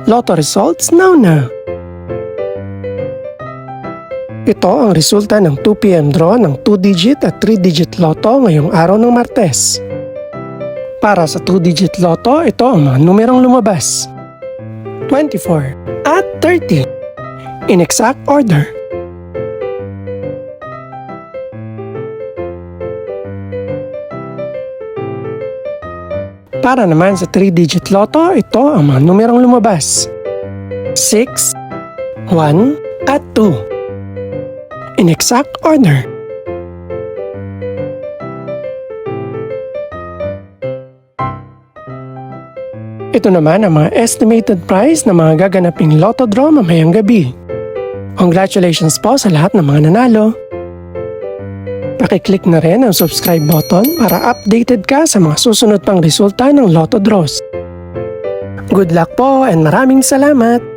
Lotto results now. Ito ang resulta ng 2 PM draw ng 2-digit at 3-digit lotto ngayong araw ng Martes. Para sa 2-digit lotto, ito ang mga numerong lumabas: 24 at 30 in exact order. Para naman sa 3-digit lotto, ito ang mga numerong lumabas: 6, 1 at 2 in exact order. Ito naman ang mga estimated price ng mga gaganaping lotto draw mamayang gabi. Congratulations po sa lahat ng mga nanalo. Pakiclick na rin ang subscribe button para updated ka sa mga susunod pang resulta ng lotto draws. Good luck po and maraming salamat!